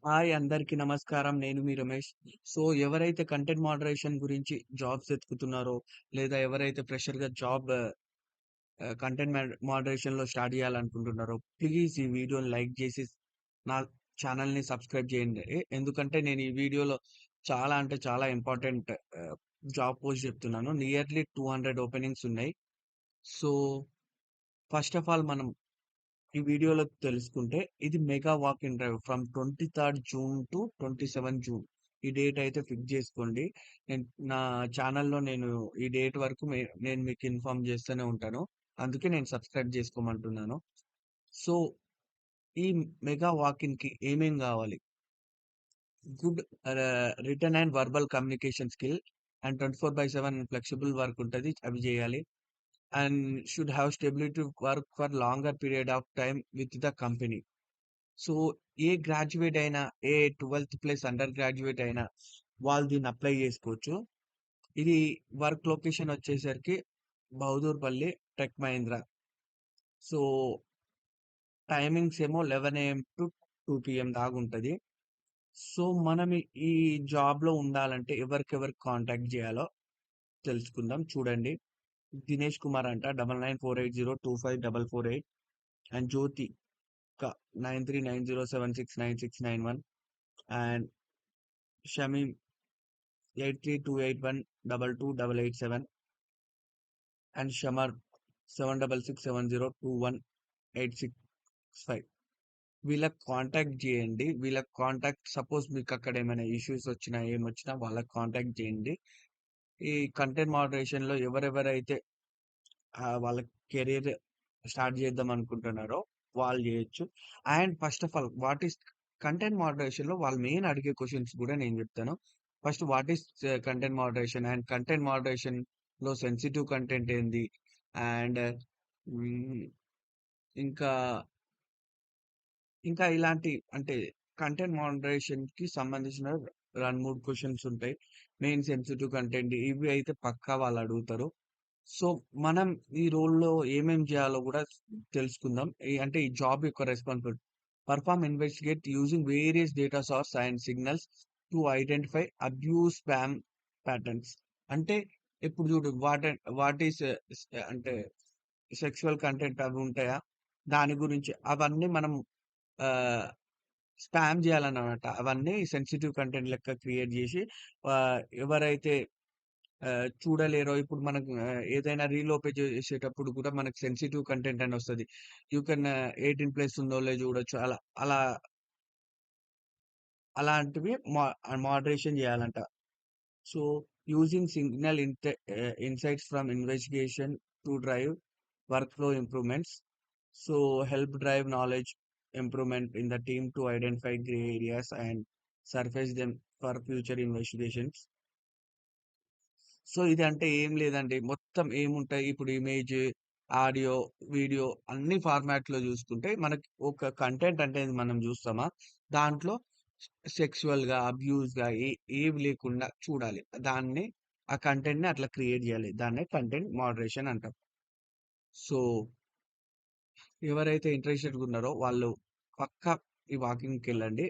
Hi అందరికీ నమస్కారం. నేను మీ రమేష్. సో, ఎవరైతే కంటెంట్ మోడరేషన్ గురించి జాబ్స్ వెతుకుతున్నారో, లేదా ఎవరైతే ఫ్రెషర్‌గా జాబ్ కంటెంట్ మోడరేషన్‌లో స్టార్ట్ చేయాలనుకుంటున్నారో, ప్లీజ్ ఈ వీడియోని లైక్ చేసి నా ఛానెల్‌ని సబ్స్క్రైబ్ చేయండి. ఎందుకంటే నేను ఈ వీడియోలో చాలా అంటే చాలా ఇంపార్టెంట్ జాబ్ పోస్ట్ చెప్తున్నాను. నియర్లీ 200 ఓపెనింగ్స్ ఉన్నాయి. సో, ఫస్ట్ ఆఫ్ ఆల్ మనం ఈ వీడియోలో తెలుసుకుంటే ఇది mega walk in drive from 23 June to 27 June. ఈ డేట్ అయితే ఫిక్స్ చేసుకోండి. నేను నా ఛానెల్‌లో నేను ఈ డేట్ వరకు నేను మీకు ఇన్ఫార్మ్ చేస్తూనే ఉంటాను. అందుకే నేను సబ్స్క్రైబ్ చేసుకోమంటున్నాను. సో, ఈ మెగా వాక్ ఇన్‌కి ఏమేం కావాలి? Good written and verbal communication skill and 24/7 flexible work ఉంటది. అవి చేయాలి. And should have stability work for longer period of time with the company. So, ఏ గ్రాడ్యుయేట్ అయినా, ఏ 12థ్ ప్లస్ అండర్ గ్రాడ్యుయేట్ అయినా వాళ్ళు దీన్ని అప్లై జేసుకోవచ్చు. ఇది వర్క్ లొకేషన్ వచ్చేసరికి Bahadurpally, Tech Mahindra. So, timings ఏమో 11 ఏఎం టు 2 పీఎం దాగుంటది. సో, మనం ఈ జాబ్‌లో ఉండాలంటే ఎవరికెవరికి కాంటాక్ట్ జేయాలో తెలుసుకుందాం. చూడండి. దినేష్ కుమార్ అంట 9948025448 అండ్ జ్యోతి క 9390769691 అండ్ షమీమ్ 8328122887 అండ్ షమర్ 7667021865. వీళ్ళకి కాంటాక్ట్ చేయండి. వీళ్ళకి కాంటాక్ట్ సపోజ్ మీకు అక్కడ ఏమైనా ఇష్యూస్ వచ్చినా, ఏమొచ్చినా వాళ్ళకి కాంటాక్ట్ చేయండి. ఈ కంటెంట్ మోడరేషన్‌లో ఎవరెవరైతే వాళ్ళ కెరియర్ స్టార్ట్ చేద్దాం అనుకుంటున్నారో వాళ్ళు చేయొచ్చు. And first of all what is content మోడరేషన్‌లో వాళ్ళు మెయిన్ అడిగే క్వెషన్స్ కూడా నేను చెప్తాను. First what is content moderation and content మోడరేషన్‌లో సెన్సిటివ్ కంటెంట్ ఏంది? And hmm. ఇంకా, ఇంకా ఇలాంటి అంటే కంటెంట్ మోడరేషన్‌కి సంబంధించిన 2, 3 క్వెషన్స్ ఉంటాయి. మెయిన్ సెన్సిటివ్ కంటెంట్ ఇవి అయితే పక్కా వాళ్ళు అడుగుతారు. సో, మనం ఈ రోల్‌లో ఏమేం జేయాలో గూడా తెలుసుకుందాం. అంటే ఈ జాబ్ యొక్క responsibility. Perform investigate using various data source and signals to identify abuse spam patterns. అంటే ఇప్పుడు జూడు వాట్ ఈస్ అంటే సెక్సువల్ కంటెంట్ అవి ఉంటాయా? దాని గురించి అవన్నీ మనం ఆహ్, స్పామ్ జేయాలన్నమాట. అవన్నీ సెన్సిటివ్ కంటెంట్ లెక్క క్రియేట్ జేసి ఎవరైతే చూడలేరో ఇప్పుడు మనకు ఏదైనా రీల్ ఓపెన్ చేసేటప్పుడు కూడా మనకు సెన్సిటివ్ కంటెంట్ అని వస్తది. యూ కెన్ 18 ప్లస్ ఉన్నోళ్ళే చూడొచ్చు. అలా అలాంటివి మోడరేషన్ చేయాలంట. So, using signal insights from investigation to drive work flow improvements. So, help drive knowledge improvement in the team to identify grey areas and surface them for future investigations. So, ఇదంటే ఏం లేదండి. మొత్తం ఏముంటాయి ఇప్పుడు image, audio, video అన్ని ఫార్మాట్‌లో జూసుకుంటే మనకి ఒక కంటెంట్ అంటే మనం జూస్తామా? దాంట్లో సెక్సువల్‌గా, అబ్యూస్‌గా ఏవి లేకుండా చూడాలి. ఆ కంటెంట్‌ని అట్లా క్రియేట్ జేయాలి. దాన్నే కంటెంట్ మోడరేషన్ అంటాం. సో, ఎవరైతే ఇంట్రెస్టెడ్‌గా ఉన్నారో వాళ్ళు పక్కా ఈ వాకింగ్‌కెళ్ళండి.